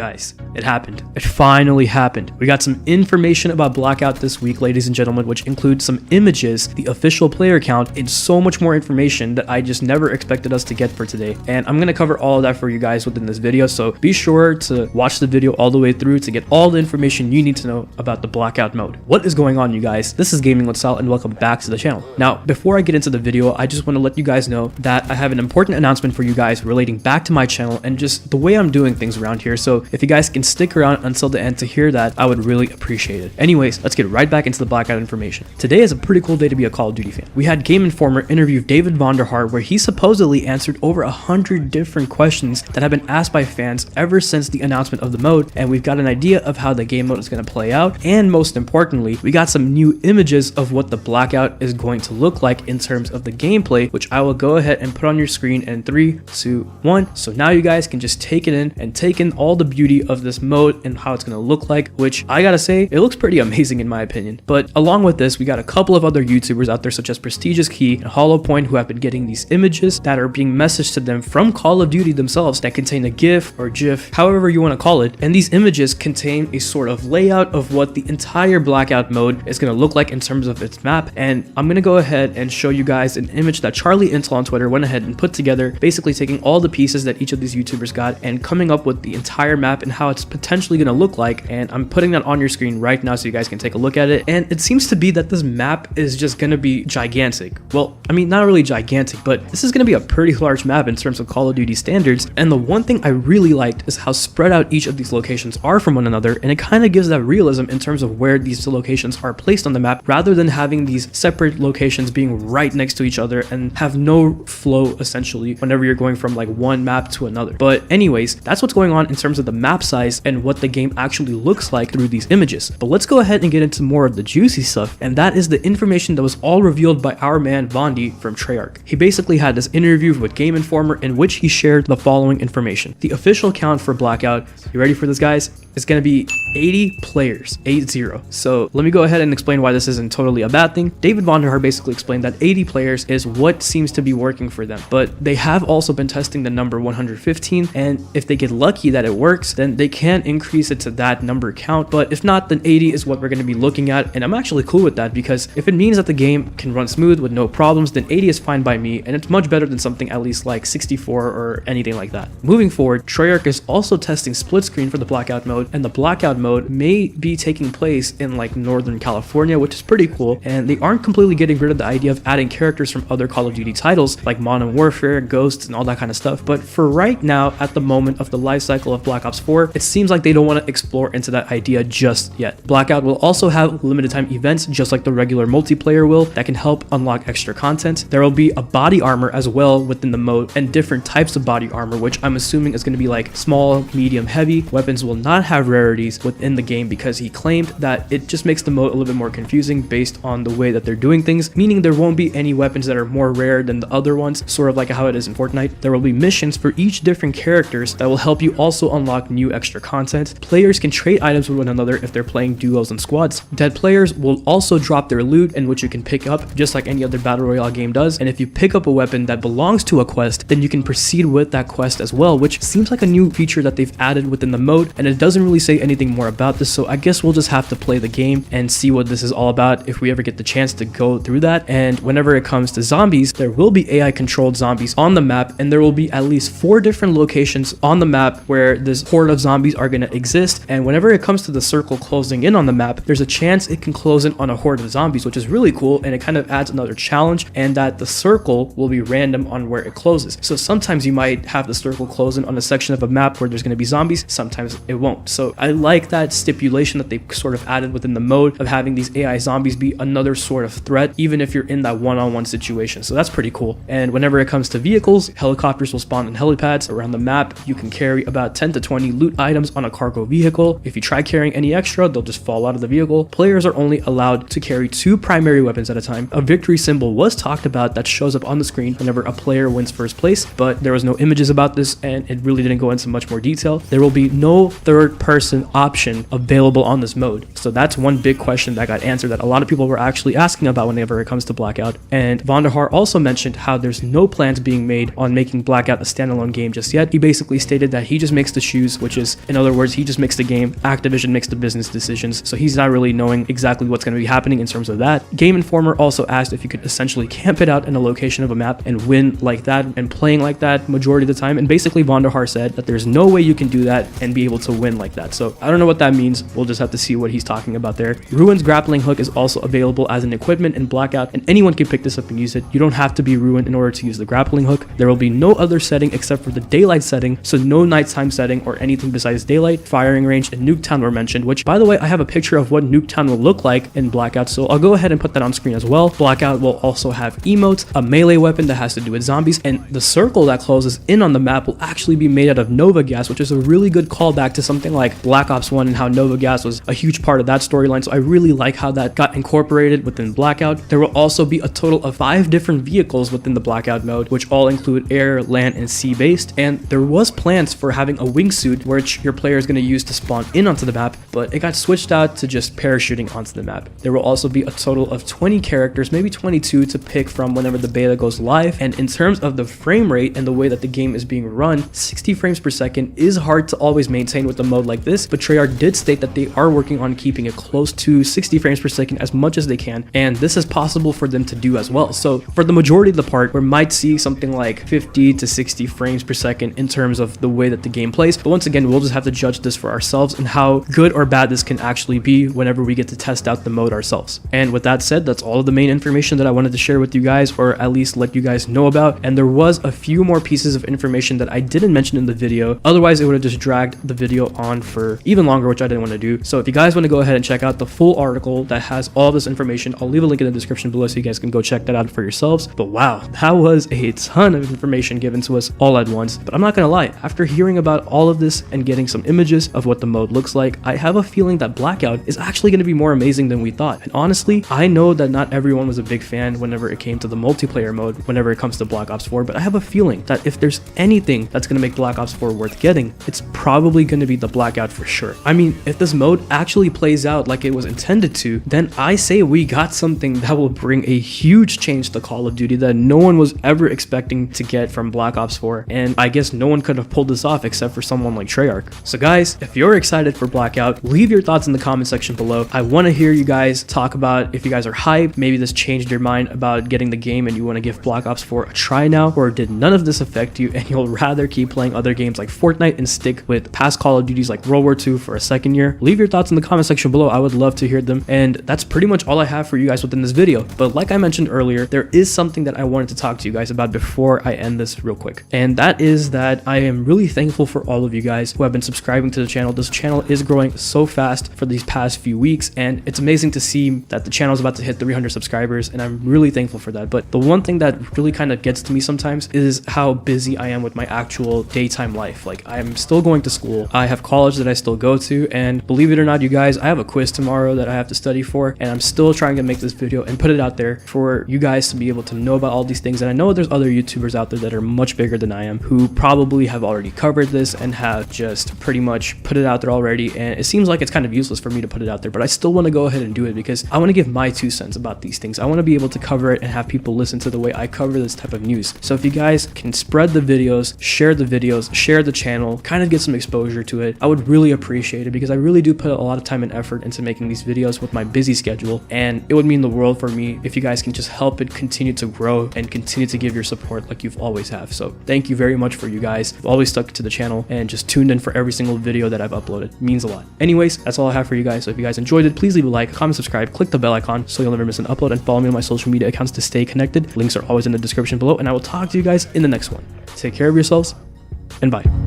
guys, it happened. It finally happened. We got some information about Blackout this week, ladies and gentlemen, which includes some images, the official player count, and so much more information that I just never expected us to get for today. And I'm going to cover all of that for you guys within this video, so be sure to watch the video all the way through to get all the information you need to know about the Blackout mode. What is going on, you guys? This is Gaming with Sal, and welcome back to the channel. Now, before I get into the video, I just want to let you guys know that I have an important announcement for you guys relating back to my channel and just the way I'm doing things around here. So if you guys can stick around until the end to hear that, I would really appreciate it. Anyways, let's get right back into the Blackout information. Today is a pretty cool day to be a Call of Duty fan. We had Gameinformer interview David Vonderhaar, where he supposedly answered over 100 different questions that have been asked by fans ever since the announcement of the mode, and we've got an idea of how the game mode is going to play out, and most importantly, we got some new images of what the Blackout is going to look like in terms of the gameplay, which I will go ahead and put on your screen in 3, 2, 1. So now you guys can just take it in and take in all the beauty of this mode and how it's going to look like, which I gotta say, it looks pretty amazing in my opinion. But along with this, we got a couple of other YouTubers out there such as Prestigious Key and Hollow Point who have been getting these images that are being messaged to them from Call of Duty themselves that contain a GIF or GIF, however you want to call it. And these images contain a sort of layout of what the entire Blackout mode is going to look like in terms of its map. And I'm going to go ahead and show you guys an image that Charlie Intel on Twitter went ahead and put together, basically taking all the pieces that each of these YouTubers got and coming up with the entire map and how it's potentially going to look like. And I'm putting that on your screen right now so you guys can take a look at it. And it seems to be that this map is just going to be gigantic. Well, I mean, not really gigantic, but this is going to be a pretty large map in terms of Call of Duty standards. And the one thing I really liked is how spread out each of these locations are from one another, and it kind of gives that realism in terms of where these locations are placed on the map, rather than having these separate locations being right next to each other and have no flow essentially whenever you're going from like one map to another. But anyways, that's what's going on in terms of the map size and what the game actually looks like through these images. But let's go ahead and get into more of the juicy stuff, and that is the information that was all revealed by our man Vondi from Treyarch. He basically had this interview with Gameinformer in which he shared the following information. The official count for Blackout, you ready for this, guys? It's going to be 80 players, 80. So let me go ahead and explain why this isn't totally a bad thing. David Vonderhaar basically explained that 80 players is what seems to be working for them, but they have also been testing the number 115, and if they get lucky that it works, then they can increase it to that number count. But if not, then 80 is what we're going to be looking at, and I'm actually cool with that, because if it means that the game can run smooth with no problems, then 80 is fine by me, and it's much better than something at least like 64 or anything like that. Moving forward, Treyarch is also testing split screen for the Blackout mode, and the Blackout mode may be taking place in like Northern California, which is pretty cool, and they aren't completely getting rid of the idea of adding characters from other Call of Duty titles like Modern Warfare, Ghosts, and all that kind of stuff. But for right now, at the moment of the life cycle of Black Ops 4, it seems like they don't want to explore into that idea just yet. Blackout will also have limited time events just like the regular multiplayer will that can help unlock extra content. There will be a body armor as well within the mode, and different types of body armor, which I'm assuming is going to be like small, medium, heavy. Weapons will not have rarities within the game because he claimed that it just makes the mode a little bit more confusing based on the way that they're doing things, meaning there won't be any weapons that are more rare than the other ones, sort of like how it is in Fortnite. There will be missions for each different characters that will help you also unlock new extra content. Players can trade items with one another if they're playing duos and squads. Dead players will also drop their loot, in which you can pick up just like any other battle royale game does, and if you pick up a weapon that belongs to a quest, then you can proceed with that quest as well, which seems like a new feature that they've added within the mode, and it doesn't really say anything more about this, so I guess we'll just have to play the game and see what this is all about if we ever get the chance to go through that. And whenever it comes to zombies, there will be AI controlled zombies on the map, and there will be at least 4 different locations on the map where this horde of zombies are going to exist. And whenever it comes to the circle closing in on the map, there's a chance it can close in on a horde of zombies, which is really cool, and it kind of adds another challenge, and that the circle will be random on where it closes. So sometimes you might have the circle close in on a section of a map where there's going to be zombies, sometimes it won't. So I like that stipulation that they sort of added within the mode of having these AI zombies be another sort of threat, even if you're in that one-on-one situation. So that's pretty cool. And whenever it comes to vehicles, helicopters will spawn in helipads around the map. You can carry about 10 to 20 loot items on a cargo vehicle. If you try carrying any extra, they'll just fall out of the vehicle. Players are only allowed to carry 2 primary weapons at a time. A victory symbol was talked about that shows up on the screen whenever a player wins first place, but there was no images about this, and it really didn't go into much more detail. There will be no third person option available on this mode. So that's one big question that got answered that a lot of people were actually asking about whenever it comes to Blackout. And Vonderhaar also mentioned how there's no plans being made on making Blackout a standalone game just yet. He basically stated that he just makes the shoes, which is, in other words, he just makes the game. Activision makes the business decisions. So he's not really knowing exactly what's going to be happening in terms of that. Gameinformer also asked if you could essentially camp it out in a location of a map and win like that and playing like that majority of the time. And basically Vonderhaar said that there's no way you can do that and be able to win like that. So I don't know what that means. We'll just have to see what he's talking about there. Ruin's grappling hook is also available as an equipment in Blackout, and anyone can pick this up and use it. You don't have to be Ruin in order to use the grappling hook. There will be no other setting except for the daylight setting, so no nighttime setting or anything besides daylight. Firing range and Nuketown were mentioned, which, by the way, I have a picture of what Nuketown will look like in Blackout, so I'll go ahead and put that on screen as well. Blackout will also have emotes, a melee weapon that has to do with zombies, and the circle that closes in on the map will actually be made out of Nova gas, which is a really good callback to something like Black Ops 1 and how Nova gas was a huge part of that storyline. So I really like how that got incorporated within Blackout. There will also be a total of 5 different vehicles within the Blackout mode, which all include air, land, and sea based. And there was plans for having a wingsuit, which your player is going to use to spawn in onto the map, but it got switched out to just parachuting onto the map. There will also be a total of 20 characters, maybe 22, to pick from whenever the beta goes live. And in terms of the frame rate and the way that the game is being run, 60 frames per second is hard to always maintain with a mode like this, but Treyarch did state that they are working on keeping it close to 60 frames per second as much as they can, and this is possible for them to do as well. So for the majority of the part, we might see something like 50 to 60 frames per second in terms of the way that the game plays, but once again, we'll just have to judge this for ourselves and how good or bad this can actually be whenever we get to test out the mode ourselves. And with that said, that's all of the main information that I wanted to share with you guys, or at least let you guys know about. And there was a few more pieces of information that I didn't mention in the video, otherwise it would have just dragged the video on for even longer, which I didn't want to do. So if you guys want to go ahead and check out the full article that has all this information, I'll leave a link in the description below so you guys can go check that out for yourselves. But wow, that was a ton of information given to us all at once. But I'm not gonna lie, after hearing about all of this and getting some images of what the mode looks like, I have a feeling that Blackout is actually going to be more amazing than we thought. And honestly, I know that not everyone was a big fan whenever it came to the multiplayer mode, whenever it comes to Black Ops 4, but I have a feeling that if there's anything that's going to make Black Ops 4 worth getting, it's probably going to be the Blackout for sure. I mean, if this mode actually plays out like it was intended to, then I say we got something that will bring a huge change to Call of Duty that no one was ever expecting to get from Black Ops 4, and I guess no one could have pulled this off except for someone like Treyarch. So guys, if you're excited for Blackout, leave your thoughts in the comment section below. I want to hear you guys talk about if you guys are hyped, maybe this changed your mind about getting the game and you want to give Black Ops 4 a try now, or did none of this affect you and you'll rather keep playing other games like Fortnite and stick with past Call of Duties like World War II for a second year. Leave your thoughts in the comment section below. I would love to hear them. And that's pretty much all I have for you guys within this video. But like I mentioned earlier, there is something that I wanted to talk to you guys about before I end this real quick. And that is that I am really thankful for all of you guys who have been subscribing to the channel. This channel is growing so fast for these past few weeks, and it's amazing to see that the channel is about to hit 300 subscribers, and I'm really thankful for that. But the one thing that really kind of gets to me sometimes is how busy I am with my actual daytime life. Like, I'm still going to school, I have college that I still go to, and believe it or not, you guys, I have a quiz tomorrow that I have to study for, and I'm still trying to make this video and put it out there for you guys to be able to know about all these things. And I know there's other YouTubers out there that are much bigger than I am who probably have already covered this and have just pretty much put it out there already, and it seems like it's kind of useless for me to put it out there, but I still want to go ahead and do it because I want to give my 2 cents about these things. I want to be able to cover it and have people listen to the way I cover this type of news. So if you guys can spread the videos, share the channel, kind of get some exposure to it, I would really appreciate it, because I really do put a lot of time and effort into making these videos with my busy schedule, and it would mean the world for me if you guys can just help it continue to grow and continue to give your support like you've always have. So thank you very much for you guys who've always stuck to the channel and just tuned in for every single video that I've uploaded. It means a lot. Anyways, that's all I have for you guys. So if you guys enjoyed it, please leave a like, comment, subscribe, click the bell icon so you'll never miss an upload, and follow me on my social media accounts to stay connected. Links are always in the description below, and I will talk to you guys in the next one. Take care of yourselves, and bye.